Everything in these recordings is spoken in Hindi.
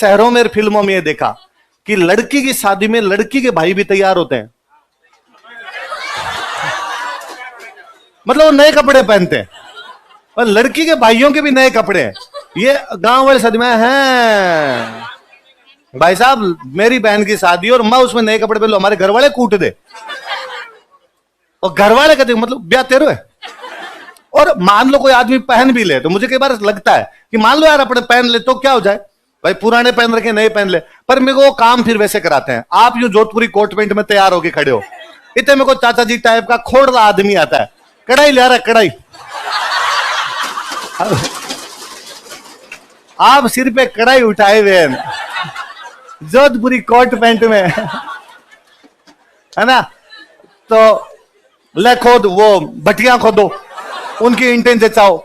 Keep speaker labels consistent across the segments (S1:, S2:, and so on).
S1: शहरों में फिल्मों में ये देखा कि लड़की की शादी में लड़की के भाई भी तैयार होते हैं, मतलब वो नए कपड़े पहनते हैं और लड़की के भाइयों के भी नए कपड़े हैं। ये गांव वाले शादी में हैं, भाई साहब मेरी बहन की शादी और मैं उसमें नए कपड़े पहन लो, हमारे घर वाले कूट दे। और घर वाले कहते मतलब ब्याह तेरे है। और मान लो कोई आदमी पहन भी ले तो मुझे कई बार लगता है कि मान लो यार अपने पहन ले तो क्या हो जाए, भाई पुराने पहन रखे नए पहन ले, पर मेरे को वो काम फिर वैसे कराते हैं। आप यूं जोधपुरी कोट पैंट में तैयार होके खड़े हो, इतने मेरे को चाचा जी टाइप का खोड़ला आदमी आता है, कढ़ाई ले रहा है कढ़ाई, आप सिर पे कढ़ाई उठाए हुए हैं जोधपुरी कोट पैंट में, है ना, तो ले खोद वो भटिया खोदो, उनकी इंटेंस जचाओ।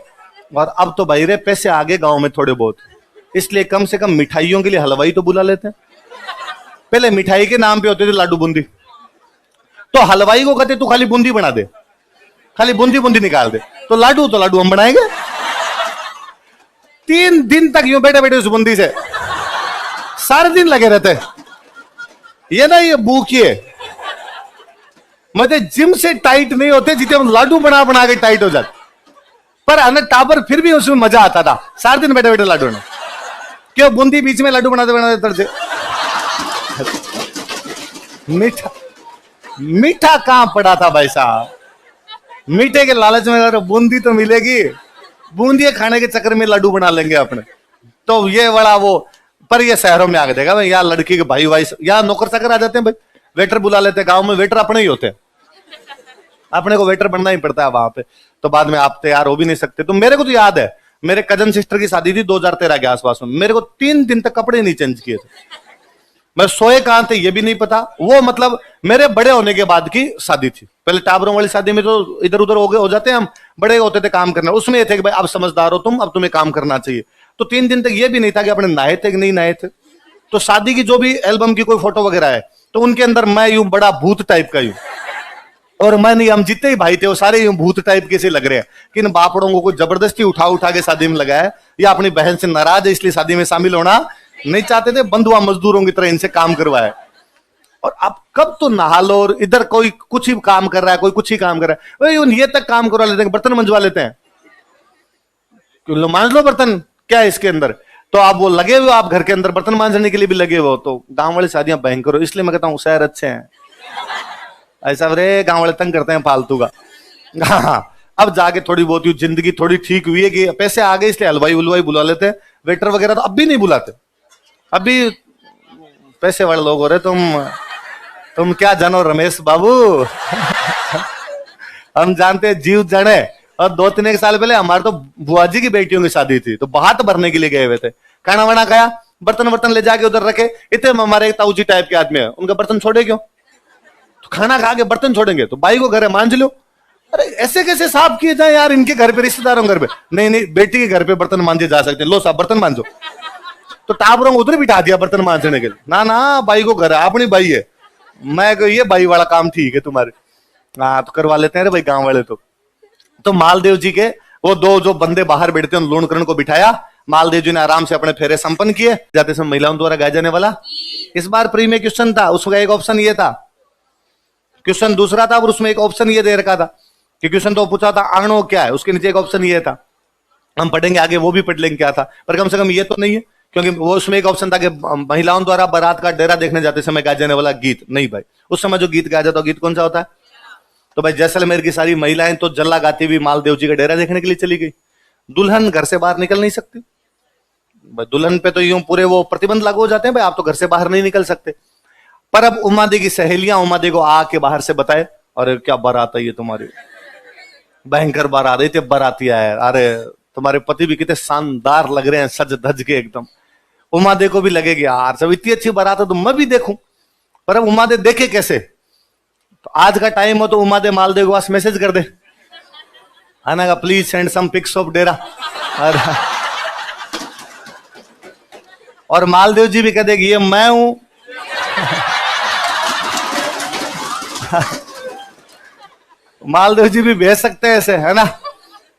S1: और अब तो भाई रे पैसे आगे गांव में थोड़े बहुत, इसलिए कम से कम मिठाइयों के लिए हलवाई तो बुला लेते हैं। पहले मिठाई के नाम पे होते थे लाडू बूंदी, तो हलवाई को कहते तू खाली बूंदी बना दे, खाली बूंदी बूंदी निकाल दे, तो लाडू हम बनाएंगे। 3 दिन तक यूं बैठे बैठे उस बूंदी से सारे दिन लगे रहते। ये ना ये भूखिए मतलब जिम से टाइट नहीं होते जितने हम लाडू बना बना के टाइट हो जाते, पर अन टाबर फिर भी उसमें मजा आता था, सारे दिन बैठे बैठे लाडू ने, क्यों बूंदी बीच में लाडू बनाते बनाते तरते। मीठा मीठा कहां पड़ा था भाई साहब, मीठे के लालच में अगर बूंदी तो मिलेगी, बूंदी खाने के चक्कर में लाडू बना लेंगे अपने, तो ये बड़ा वो। पर ये शहरों में आगे देखा भाई, यहाँ लड़की के भाई भाई यहाँ नौकर चाकर आ जाते हैं भाई, वेटर बुला लेते हैं। गांव में वेटर अपने ही होते हैं, अपने को वेटर बनना ही पड़ता है वहां पे, तो बाद में आप तैयार हो भी नहीं सकते। तो मेरे को तो याद है मेरे कजन सिस्टर की शादी थी 2013 के आसपास में, मेरे को 3 दिन तक कपड़े नहीं चेंज किए थे, मैं सोए कहां थे ये भी नहीं पता। वो मतलब मेरे बड़े होने के बाद की शादी थी, पहले टाबरों वाली शादी में तो इधर उधर हो जाते हैं हम, बड़े होते थे काम करना, उसमें ये थे कि भाई अब समझदार हो तुम, अब तुम्हें काम करना चाहिए। तो 3 दिन तक ये भी नहीं था कि अपने नहाए थे कि नहीं नहाए थे। तो शादी की जो भी एल्बम की कोई फोटो वगैरह है तो उनके अंदर मैं यूं बड़ा भूत टाइप का यूं, और मैं नहीं, हम जितने ही भाई थे वो सारे यूं भूत टाइप के से लग रहे हैं कि इन बापड़ों को कोई जबरदस्ती उठा उठा के शादी में लगाया, या अपनी बहन से नाराज है इसलिए शादी में शामिल होना नहीं चाहते थे, बंधुआ मजदूरों की तरह इनसे काम करवाया। और अब कब तो नहा लो, और इधर कोई कुछ ही काम कर रहा है, कोई कुछ ही काम कर रहा है, ये तक काम करवा लेते हैं, बर्तन मंजवा लेते हैं, मांज लो बर्तन, क्या है इसके अंदर। तो आप वो लगे हुए, आप घर के अंदर बर्तन मांजने के लिए भी लगे हुए हो। तो गांव वाली शादियां भयंकर हो, इसलिए मैं कहता हूँ शहर अच्छे हैं। ऐसा रे गांव वाले तंग करते हैं फालतू का। हाँ, अब जाके थोड़ी बहुत जिंदगी थोड़ी ठीक हुई है कि पैसे आ गए, इसलिए हलवाई उलवाई बुला लेते हैं, वेटर वगैरह तो अब भी नहीं बुलाते, अभी पैसे वाले लोग हो रहे। तुम क्या जानो रमेश बाबू हम जानते हैं, जीव जाने। और 2-3 साल पहले हमारे तो बुआ जी की बेटियों की शादी थी, तो बात भरने के लिए गए हुए थे, खाना वाना खाया, बर्तन ले जाके उधर रखे। इतने हमारे एक ताऊ जी टाइप के आदमी है, उनका बर्तन छोड़े क्यों, तो खाना खा के बर्तन छोड़ेंगे तो बाई को घर है मांझ लो। अरे ऐसे कैसे साफ किए जाए यार, इनके घर पे, रिश्तेदारों घर पे नहीं, बेटी के घर पे बर्तन मांझे जा सकते हैं, लो साहब बर्तन मांझो। तो टाबरों को उधर बिठा दिया बर्तन मांझने के लिए, ना बाई को घर है, अपनी बाई है। मैं ये बाई वाला काम ठीक है तुम्हारे, हाँ तो करवा लेते हैं भाई गांव वाले। तो मालदेव जी के वो 2 जो बंदे बाहर बैठते हैं, लूणकरण को बिठाया, मालदेव जी ने आराम से अपने फेरे संपन्न किए। जाते समय महिलाओं द्वारा गाया जाने वाला इस बार प्री में क्वेश्चन था, उसका एक ऑप्शन ये था, क्वेश्चन दूसरा था, और उसमें एक ऑप्शन ये दे रखा था कि क्वेश्चन तो पूछा था आणो क्या है, उसके नीचे एक ऑप्शन ये था। हम पढ़ेंगे आगे, वो भी पढ़ लेंगे क्या था, पर कम से कम ये तो नहीं है, क्योंकि वो उसमें एक ऑप्शन था कि महिलाओं द्वारा बारात का डेरा देखने जाते समय गाया जाने वाला गीत। नहीं भाई, उस समय जो गीत गाया जाता है गीत कौन सा होता है, तो भाई जैसलमेर की सारी महिलाएं तो जल्ला गाती हुई मालदेव जी का डेरा देखने के लिए चली गई। दुल्हन घर से बाहर निकल नहीं सकती, दुल्हन पे तो यूं पूरे वो प्रतिबंध लागू हो जाते हैं, भाई आप तो घर से बाहर नहीं निकल सकते। पर अब उमा दी की सहेलियां उमा दी को आके बाहर से बताए, अरे क्या बारात आई है तुम्हारी, भयंकर बारात आई, बाराती है, अरे तुम्हारे पति भी कितने शानदार लग रहे हैं सज धज के एकदम। उमा दे को भी लगेगी यार सब इतनी अच्छी बारात है तो मैं भी देखूं, पर अब उमा दे देखे कैसे। तो आज का टाइम हो तो उमा दे मालदेव के पास मैसेज कर दे, आना का please send some pics of डेरा, और मालदेव जी भी कह देगी ये मैं हूं। मालदेव जी भी भेज सकते हैं ऐसे, है ना,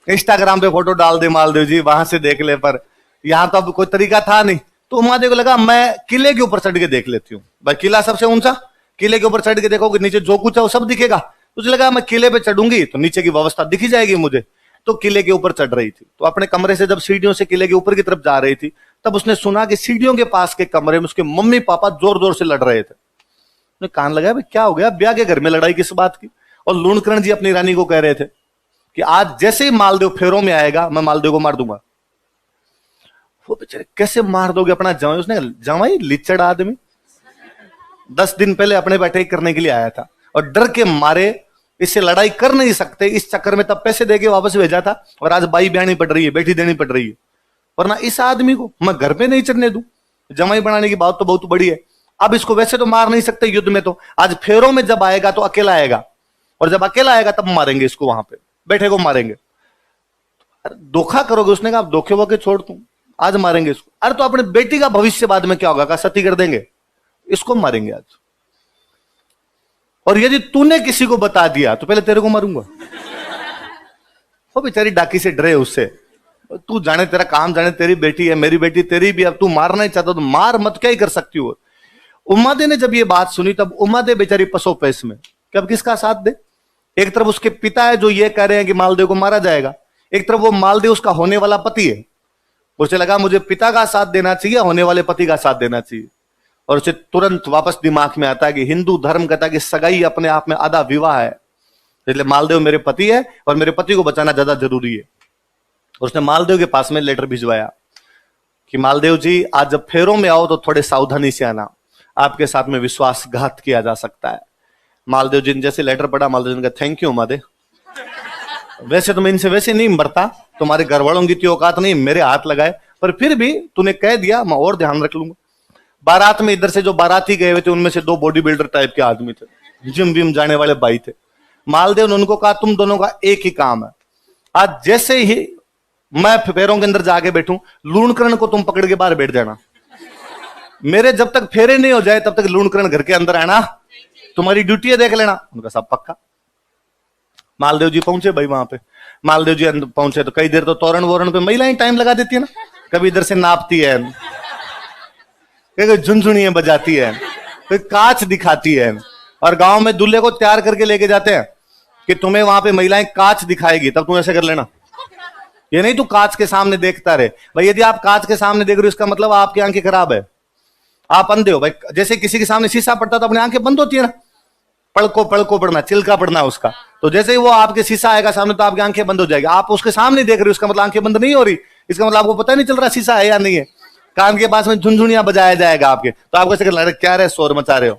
S1: इंस्टाग्राम पे फोटो डाल दे मालदेव जी, वहां से देख ले। पर यहां तो अब कोई तरीका था नहीं, तो उमादेव को लगा मैं किले के ऊपर चढ़ के देख लेती हूँ, भाई किला सबसे ऊंचा, किले के ऊपर चढ़ के देखोगे नीचे जो कुछ है वो सब दिखेगा। तो उसे लगा मैं किले पे चढ़ूंगी तो नीचे की व्यवस्था दिखी जाएगी मुझे। तो किले के ऊपर चढ़ रही थी, तो अपने कमरे से जब सीढ़ियों से किले के ऊपर की तरफ जा रही थी, तब उसने सुना कि सीढ़ियों के पास के कमरे में उसके मम्मी पापा जोर जोर से लड़ रहे थे। उसने कान लगाया, भाई क्या हो गया, ब्याह के घर में लड़ाई किस बात की। और लूणकरण जी अपनी रानी को कह रहे थे कि आज जैसे ही मालदेव फेरों में आएगा मैं मालदेव को मार दूंगा। वो बेचारे कैसे मार दोगे अपना जवाई? उसने जवाई लिचड़ आदमी 10 दिन पहले अपने बैठे करने के लिए आया था और डर के मारे इससे लड़ाई कर नहीं सकते, इस चक्कर में तब पैसे देके वापस भेजा था और आज बाई ब्याहनी पड़ रही है, बेटी देनी पड़ रही है। वरना इस आदमी को मैं घर पे नहीं चढ़ने दूं। जमाई बनाने की बात तो बहुत बड़ी है। अब इसको वैसे तो मार नहीं सकते युद्ध में, तो आज फेरों में जब आएगा तो अकेला आएगा, और जब अकेला आएगा तब मारेंगे इसको, वहां पे बैठे को मारेंगे। धोखा करोगे? उसने कहा धोखे वोखे छोड़ तू, आज मारेंगे इसको। अरे तो अपने बेटी का भविष्य बाद में क्या होगा? कहा सती कर देंगे, इसको मारेंगे आज। और यदि तूने किसी को बता दिया तो पहले तेरे को मारूंगा। वो बेचारी डाकी से डरे उससे, तू जाने तेरा काम जाने, तेरी बेटी है मेरी बेटी तेरी भी, अब तू मारना ही चाहता तो मार मत, क्या ही कर सकती हो। उमादे ने जब ये बात सुनी तब उमादे बेचारी पसो पैस में कि अब किसका साथ दे। एक तरफ उसके पिता है जो ये कह रहे हैं कि मालदेव को मारा जाएगा, एक तरफ वो मालदेव उसका होने वाला पति है। उसे लगा मुझे पिता का साथ देना चाहिए, होने वाले पति का साथ देना चाहिए। और उसे तुरंत वापस दिमाग में आता है कि हिंदू धर्म कहता है कि सगाई अपने आप में आधा विवाह है, इसलिए मालदेव मेरे पति है और मेरे पति को बचाना ज्यादा जरूरी है। और उसने मालदेव के पास में लेटर भिजवाया कि मालदेव जी आज जब फेरों में आओ तो थोड़े सावधानी से आना, आपके साथ में विश्वासघात किया जा सकता है। मालदेव जी ने जैसे लेटर पढ़ा, मालदेव जी ने कहा थैंक यू उमादेव, वैसे तो मैं इनसे वैसे नहीं मरता, तुम्हारे घर वालों की औकात नहीं मेरे हाथ लगाए, पर फिर भी तूने कह दिया मैं और ध्यान रख लूंगा। बारात में इधर से जो बाराती गए हुए थे उनमें से 2 बॉडी बिल्डर टाइप के आदमी थे, जिम विम जाने वाले भाई थे। मालदेव ने उनको कहा तुम दोनों का एक ही काम है, आज जैसे ही मैं फेरों के अंदर जाके बैठूं लूणकरण को तुम पकड़ के बाहर बैठ जाना, मेरे जब तक फेरे नहीं हो जाए तब तक लूणकरण घर के अंदर आना, तुम्हारी ड्यूटी है देख लेना। उनका सब पक्का। मालदेव जी पहुंचे भाई वहां पे। मालदेव जी पहुंचे तो कई देर तो तोरण वोरण पे महिलाएं टाइम लगा देती है ना, कभी इधर से नापती है, कभी झुनझुनियां बजाती है, कोई कांच दिखाती है। और गांव में दूल्हे को तैयार करके लेके जाते हैं कि तुम्हें वहां पे महिलाएं कांच दिखाएगी, तब तुम ऐसे कर लेना। ये नहीं तू कांच के सामने देखता रहे भाई, यदि आप कांच के सामने देख रहे हो इसका मतलब आपकी आंखें खराब है, आप अंधे हो भाई। जैसे किसी के सामने शीशा पड़ता तो अपनी आंखें बंद होती है ना, पड़को पड़ना, चिल्का पड़ना उसका। तो जैसे ही वो आपके शीशा आएगा सामने तो आपकी आंखें बंद हो जाएगी। आप उसके सामने देख रहे हो इसका मतलब आंखें बंद नहीं हो रही, इसका मतलब आपको पता नहीं चल रहा शीशा है या नहीं है। कान के पास में झुनझुनिया बजाया जाएगा आपके, तो आप कैसे कर क्या रहे शोर मचा रहे हो,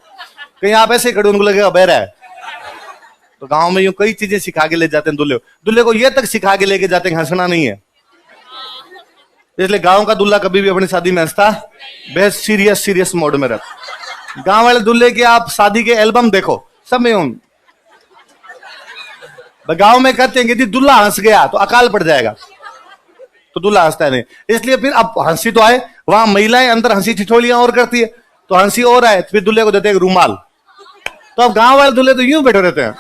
S1: कहीं आप ऐसे खड़े उनको लगेगा बहरा है। तो गांव में यूं कई चीजें सिखा के ले जाते हैं दूल्हे को ये तक सिखा के लेके जाते हैं हंसना नहीं है। इसलिए गांव का दूल्हा कभी भी अपनी शादी में हंसता बेहद सीरियस मोड में रहता। गांव वाले दूल्हे की आप शादी के एल्बम देखो, सब में गांव में कहते हैं कि दूल्हा हंस गया तो अकाल पड़ जाएगा, तो दूल्हा हंसता है नहीं। इसलिए फिर अब हंसी तो आए, वहां महिलाएं अंदर हंसी ठिठोलियां और करती है, तो हंसी और आए, फिर दूल्हे को देते हैं रूमाल। तो अब गांव वाले दूल्हे तो यूं बैठे रहते हैं,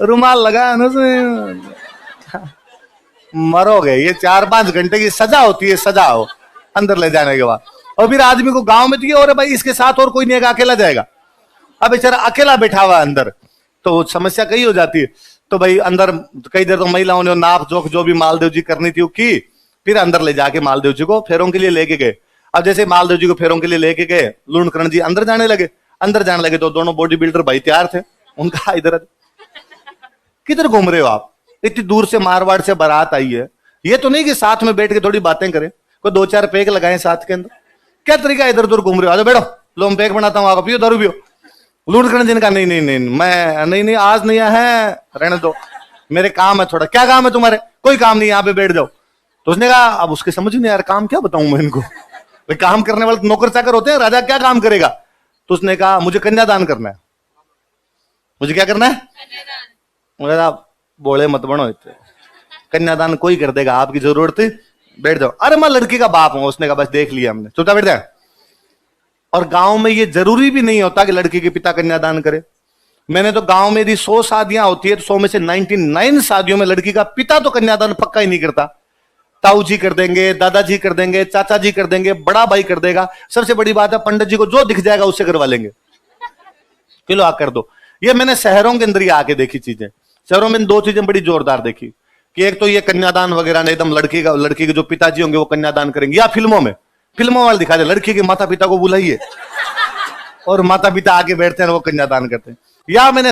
S1: रूमाल लगाया ना, मरोगे। ये 4-5 घंटे की सजा होती है, सजा हो अंदर ले जाने के बाद। और फिर आदमी को गांव में तो ये हो रहा भाई इसके साथ और कोई नहीं है, अकेला जाएगा। अब बेचारा अकेला बैठा हुआ अंदर, तो समस्या कई हो जाती है। तो भाई अंदर कई देर तो महिलाओं ने नाप जोख जो भी मालदेव जी करनी थी वो की, फिर अंदर ले जाके मालदेव जी को फेरों के लिए लेके गए। अब जैसे मालदेव जी को फेरों के लिए लेके गए, लूणकरण जी अंदर जाने लगे तो दोनों बॉडी बिल्डर भाई तैयार थे। उनका इधर किधर घूम रहे हो आप, इतनी दूर से मारवाड़ से बारात आई है, ये तो नहीं कि साथ में बैठ के थोड़ी बातें करें, कोई 2-4 पैक लगाए साथ के अंदर, क्या तरीका इधर उधर घूम रहे हो, बैठो लो हम पैक बनाता हूँ, आगे पियो दारू पियो। लूणकरण जी ने कहा नहीं मैं नहीं आज नहीं है, रहने दो, मेरे काम है थोड़ा। क्या काम है तुम्हारे? कोई काम नहीं, यहाँ पे बैठ जाओ। तो उसने कहा अब उसके समझ नहीं यार काम क्या बताऊं मैं इनको, भाई काम करने वाले नौकर चाकर होते हैं, राजा क्या काम करेगा। तो उसने कहा मुझे कन्यादान करना है। मुझे क्या करना है? मुझे आप बोले मत बनो, इतने कन्यादान कोई कर देगा, आपकी जरूरत है, बैठ जाओ। अरे मैं लड़की का बाप हूं। उसने कहा बस देख लिया हमने, चुपचाप बैठ जाए। और गांव में ये जरूरी भी नहीं होता कि लड़की के पिता कन्यादान करे। मैंने तो गांव में यदि 100 शादियां होती है तो 100 में से 99 शादियों में लड़की का पिता तो कन्यादान पक्का ही नहीं करता। ताऊ जी कर देंगे, दादाजी कर देंगे, चाचा जी कर देंगे, बड़ा भाई कर देगा। सबसे बड़ी बात है पंडित जी को जो दिख जाएगा उससे करवा लेंगे, किलो आ कर दो। ये मैंने शहरों के अंदर ही आके देखी चीजें। शहरों में दो चीजें बड़ी जोरदार देखी कि एक तो ये कन्यादान वगैरह ने एकदम लड़की के जो पिताजी होंगे वो कन्यादान करेंगे, या फिल्मों वाले दिखा दे लड़की के माता पिता को बुलाइए और माता पिता आके बैठते हैं और वो कन्यादान करते हैं। या मैंने